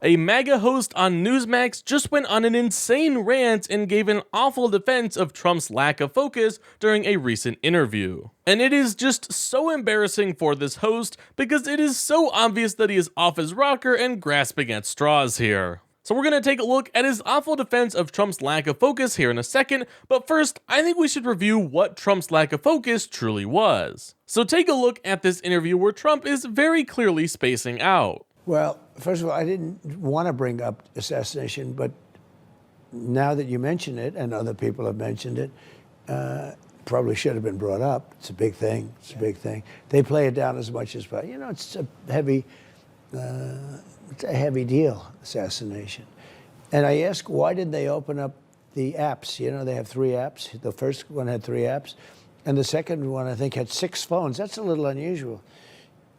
A MAGA host on Newsmax just went on an insane rant and gave an awful defense of Trump's lack of focus during a recent interview. And it is just so embarrassing for this host because it is so obvious that he is off his rocker and grasping at straws here. So we're going to take a look at his awful defense of Trump's lack of focus here in a second, but first, I think we should review what Trump's lack of focus truly was. So take a look at this interview where Trump is very clearly spacing out. Well, first of all, I didn't want to bring up assassination, but now that you mention it, and other people have mentioned it, probably should have been brought up. It's a big thing. It's a big thing. They play it down as much as possible. You know, it's a heavy deal, assassination. And I ask, why did they open up the apps? You know, they have 3 apps. The first one had 3 apps, and the second one, I think, had 6 phones. That's a little unusual.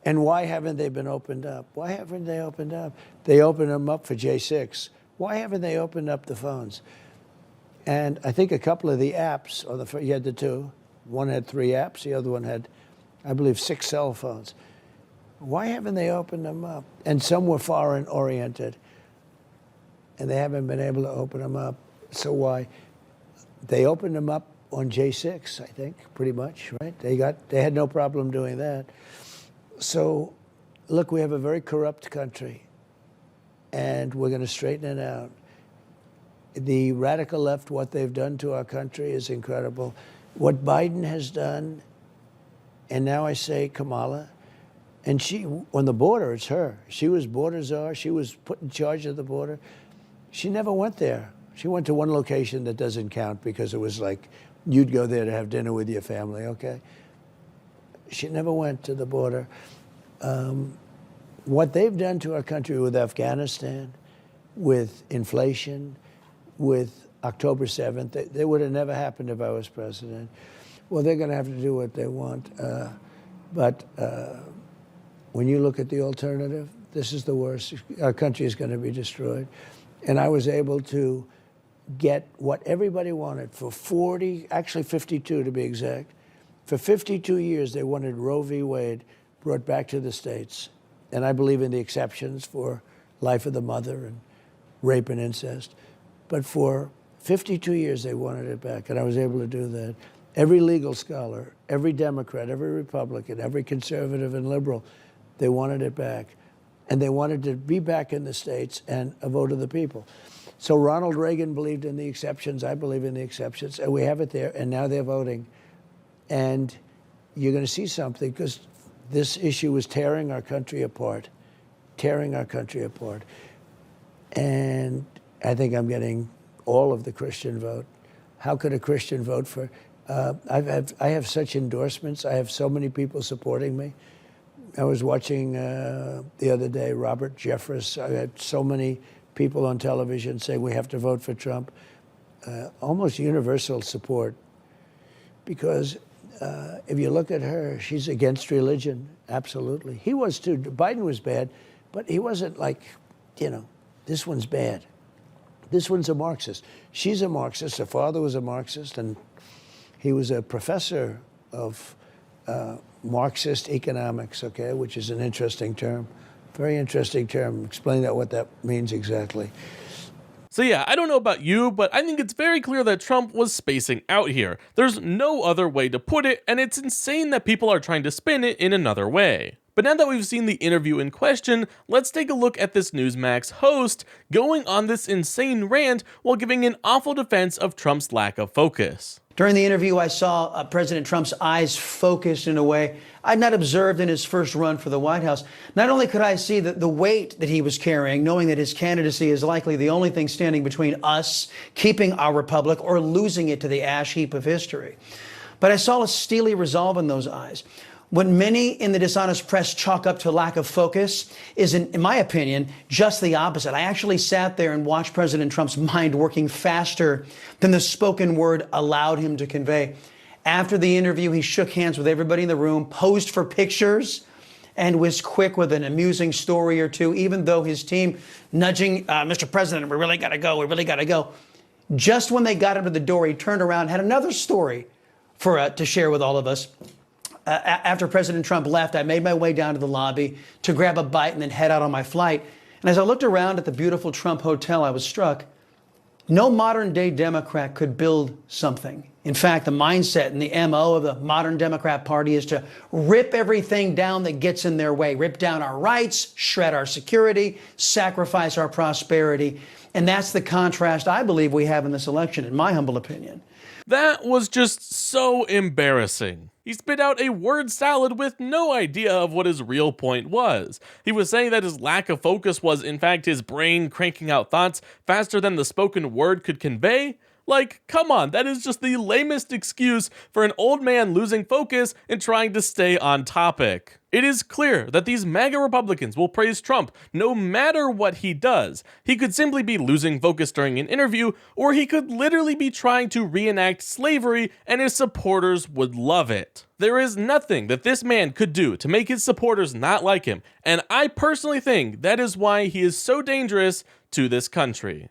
And why haven't they been opened up? Why haven't they opened up? They opened them up for J6. Why haven't they opened up the phones? And I think a couple of the apps, you had the 2. One had 3 apps. The other one had, I believe, 6 cell phones. Why haven't they opened them up? And some were foreign oriented, and they haven't been able to open them up. So why? They opened them up on J6, I think, pretty much, right? They had no problem doing that. So, look, we have a very corrupt country, and we're going to straighten it out. The radical left, what they've done to our country is incredible. What Biden has done, and now I say Kamala, and she, on the border, it's her. She was border czar. She was put in charge of the border. She never went there. She went to one location that doesn't count because it was like you'd go there to have dinner with your family, okay? She never went to the border. What they've done to our country with Afghanistan, with inflation, with October 7th, they would have never happened if I was president. Well, they're going to have to do what they want. But when you look at the alternative, this is the worst. Our country is going to be destroyed. And I was able to get what everybody wanted for 40, actually 52 to be exact. For 52 years, they wanted Roe v. Wade brought back to the states. And I believe in the exceptions for life of the mother and rape and incest. But for 52 years, they wanted it back, and I was able to do that. Every legal scholar, every Democrat, every Republican, every conservative and liberal, they wanted it back. And they wanted to be back in the states and a vote of the people. So Ronald Reagan believed in the exceptions. I believe in the exceptions. And we have it there, and now they're voting. And you're going to see something, because this issue is tearing our country apart, tearing our country apart. And I think I'm getting all of the Christian vote. How could a Christian vote for? I have such endorsements. I have so many people supporting me. I was watching the other day, Robert Jeffress. I had so many people on television say we have to vote for Trump. Almost universal support. Because if you look at her, she's against religion, absolutely. He was too. Biden was bad, but he wasn't like, you know, this one's bad. This one's a Marxist. She's a Marxist. Her father was a Marxist, and he was a professor of Marxist economics, okay, which is an interesting term. Very interesting term. Explain that, what that means exactly. So yeah, I don't know about you, but I think it's very clear that Trump was spacing out here. There's no other way to put it, and it's insane that people are trying to spin it in another way. But now that we've seen the interview in question, let's take a look at this Newsmax host going on this insane rant while giving an awful defense of Trump's lack of focus. During the interview, I saw President Trump's eyes focused in a way I'd not observed in his first run for the White House. Not only could I see the weight that he was carrying, knowing that his candidacy is likely the only thing standing between us keeping our republic or losing it to the ash heap of history, but I saw a steely resolve in those eyes. What many in the dishonest press chalk up to lack of focus is, in my opinion, just the opposite. I actually sat there and watched President Trump's mind working faster than the spoken word allowed him to convey. After the interview, he shook hands with everybody in the room, posed for pictures, and was quick with an amusing story or two, even though his team nudging, Mr. President, we really got to go, we really got to go. Just when they got him to the door, he turned around and had another story to share with all of us. After President Trump left, I made my way down to the lobby to grab a bite and then head out on my flight. And as I looked around at the beautiful Trump hotel, I was struck. No modern-day Democrat could build something. In fact, the mindset and the MO of the modern Democrat Party is to rip everything down that gets in their way, rip down our rights, shred our security, sacrifice our prosperity. And that's the contrast I believe we have in this election, in my humble opinion. That was just so embarrassing. He spit out a word salad with no idea of what his real point was. He was saying that his lack of focus was in fact his brain cranking out thoughts faster than the spoken word could convey. Like, come on, that is just the lamest excuse for an old man losing focus and trying to stay on topic. It is clear that these MAGA Republicans will praise Trump no matter what he does. He could simply be losing focus during an interview, or he could literally be trying to reenact slavery and his supporters would love it. There is nothing that this man could do to make his supporters not like him, and I personally think that is why he is so dangerous to this country.